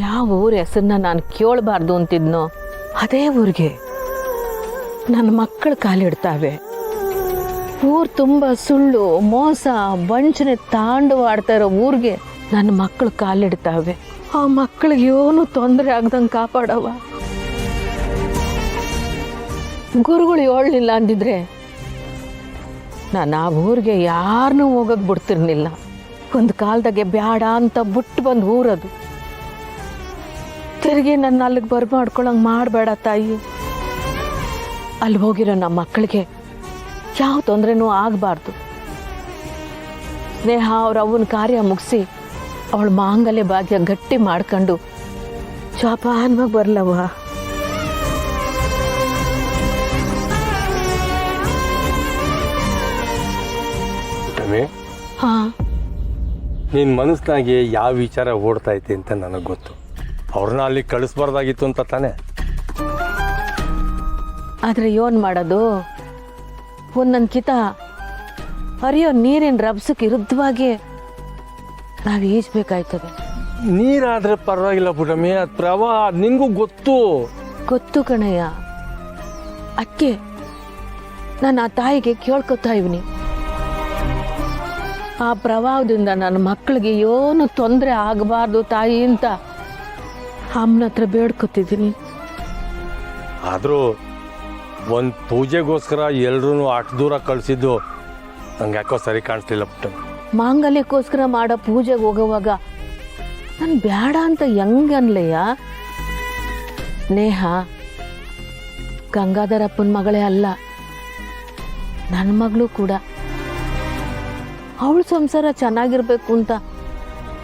ಯಾವ ಊರ ಹೆಸರನ್ನ ನಾನು ಕೇಳಬಾರ್ದು ಅಂತಿದ್ನೋ ಅದೇ ಊರಿಗೆ ನನ್ನ ಮಕ್ಕಳು ಕಾಲಿಡ್ತಾವೆ. ಊರು ತುಂಬ ಸುಳ್ಳು ಮೋಸ ವಂಚನೆ ತಾಂಡವಾಡ್ತಾ ಇರೋ ಊರಿಗೆ ನನ್ನ ಮಕ್ಕಳು ಕಾಲಿಡ್ತಾವೆ. ಆ ಮಕ್ಕಳಿಗೆ ಏನೂ ತೊಂದರೆ ಆಗ್ದಂಗೆ ಕಾಪಾಡವ. ಗುರುಗಳು ಹೇಳಲಿಲ್ಲ ಅಂದಿದ್ರೆ ನಾನು ಆ ಊರಿಗೆ ಯಾರನ್ನೂ ಹೋಗಕ್ಕೆ ಬಿಡ್ತಿರ್ಲಿಲ್ಲ. ಒಂದು ಕಾಲದಾಗೆ ಬ್ಯಾಡ ಅಂತ ಬಿಟ್ಟು ಬಂದು ಊರದು. ತಿರುಗಿ ನನ್ನ ಅಲ್ಲಿಗೆ ಬರ್ಮಾಡ್ಕೊಳಂಗೆ ಮಾಡಬೇಡ ತಾಯಿ. ಅಲ್ಲಿ ಹೋಗಿರೋ ನಮ್ಮ ಮಕ್ಕಳಿಗೆ ಯಾವ ತೊಂದರೆನೂ ಆಗಬಾರ್ದು. ಸ್ನೇಹ ಅವ್ರ ಅವನ ಕಾರ್ಯ ಮುಗಿಸಿ ಅವಳ ಮಾಂಗಲ್ಯ ಭಾಗ್ಯ ಗಟ್ಟಿ ಮಾಡ್ಕೊಂಡು ಜೋಪಾನವಾಗಿ ಬರಲವ. ಹಾ, ನಿನ್ನ ಮನಸ್ಸಿನಾಗೆ ಯಾವ ವಿಚಾರ ಓಡ್ತಾ ಐತಿ ಅಂತ ನನಗೆ ಗೊತ್ತು. ಅವ್ರನ್ನ ಅಲ್ಲಿ ಕಳಿಸ್ಬಾರ್ದಾಗಿತ್ತು ಅಂತ ತಾನೆ. ಆದರೆ ಏನು ಮಾಡೋದು, ಒಂದೊಂದು ಕಿತ ಹರಿಯೋ ನೀರಿನ ರಭಸಕ್ಕೆ ವಿರುದ್ಧವಾಗಿ ನಾವು ಈಜ್ಬೇಕಾಯ್ತದೆ. ನೀರಾದ್ರೆ ಪರವಾಗಿಲ್ಲ ಪುಟಮಿ, ಅದು ಪ್ರವಾಹ ನಿನಗೂ ಗೊತ್ತು ಕಣಯ್ಯ. ಅದಕ್ಕೆ ನಾನು ಆ ತಾಯಿಗೆ ಕೇಳ್ಕೊತಾ ಇವ್ನಿ, ಆ ಪ್ರವಾಹದಿಂದ ನನ್ನ ಮಕ್ಕಳಿಗೆ ಏನು ತೊಂದರೆ ಆಗಬಾರ್ದು ತಾಯಿ ಅಂತ ಅಮ್ಮನ ಹತ್ರ ಬೇಡ್ಕೊತಿದ್ದೀನಿ. ಆದರೂ ಒಂದು ಪೂಜೆಗೋಸ್ಕರ ಎಲ್ರೂ ಅಷ್ಟು ದೂರ ಕಳಿಸಿದ್ದು ನಂಗೆ ಯಾಕೋ ಸರಿ ಕಾಣಿಸ್ಲಿಲ್ಲ ಪುಟಮಿ. ಮಾಂಗಲ್ಯಕ್ಕೋಸ್ಕರ ಮಾಡೋ ಪೂಜೆಗೆ ಹೋಗೋವಾಗ ನಾನು ಬೇಡ ಅಂತ ಹೆಂಗೆ ಅನ್ಲಯ್ಯ. ಸ್ನೇಹ ಗಂಗಾಧರಪ್ಪನ ಮಗಳೇ ಅಲ್ಲ, ನನ್ನ ಮಗಳು ಕೂಡ. ಅವಳು ಸಂಸಾರ ಚೆನ್ನಾಗಿರ್ಬೇಕು ಅಂತ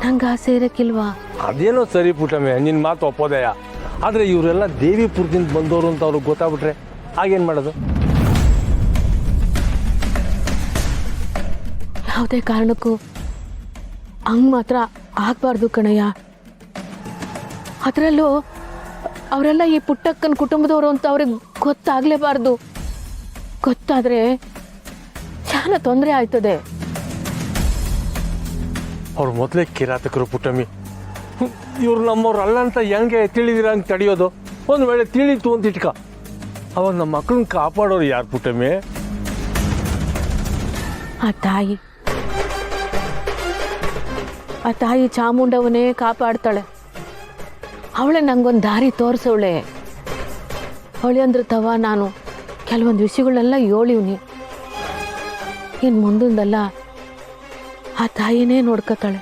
ನಂಗೆ ಆಸೆ ಇರಕ್ಕಿಲ್ವಾ? ಅದೇನೋ ಸರಿ ಪುಟಮಿ, ನಿನ್ನ ಮಾತು ಒಪ್ಪೋದಯ. ಆದರೆ ಇವರೆಲ್ಲ ದೇವಿಪುರದಿಂದ ಬಂದವರು ಅಂತ ಅವ್ರಿಗೆ ಗೊತ್ತಾಗ್ಬಿಟ್ರೆ ಆಗೇನು ಮಾಡೋದು? ಯಾವುದೇ ಕಾರಣಕ್ಕೂ ಹಂಗೆ ಮಾತ್ರ ಆಗಬಾರ್ದು ಕಣಯ್ಯ. ಅದರಲ್ಲೂ ಅವರೆಲ್ಲ ಈ ಪುಟ್ಟಕ್ಕನ ಕುಟುಂಬದವರು ಅಂತ ಅವ್ರಿಗೆ ಗೊತ್ತಾಗಲೇಬಾರ್ದು. ಗೊತ್ತಾದರೆ చాలా ತೊಂದರೆ ಆಯ್ತದೆ. ಅವ್ರು ಮೊದಲೇ ಕಿರಾತಕರು ಪುಟಮಿ. ಇವ್ರು ನಮ್ಮವ್ರು ಅಲ್ಲ ಅಂತ ಹೆಂಗೆ ತಿಳಿದಿರ ಹಂಗೆ ತಡೆಯೋದು? ಒಂದು ವೇಳೆ ತಿಳಿತು ಅಂತ ಇಟ್ಕ, ಅವಾಗ ನಮ್ಮ ಮಕ್ಕಳನ್ನ ಕಾಪಾಡೋರು ಯಾರು ಪುಟಮಿ? ಆ ತಾಯಿ ಚಾಮುಂಡವನೇ ಕಾಪಾಡ್ತಾಳೆ. ಅವಳೆ ನಂಗೊಂದು ದಾರಿ ತೋರಿಸವಳೆ. ಅವಳೆ ಅಂದ್ರೆ ತವ ನಾನು ಕೆಲವೊಂದು ವಿಷಯಗಳನ್ನೆಲ್ಲ ಹೇಳಿವ್ನಿ. ಇನ್ನು ಮುಂದಿಂದೆಲ್ಲ ಆ ತಾಯಿನೇ ನೋಡ್ಕೊತಾಳೆ.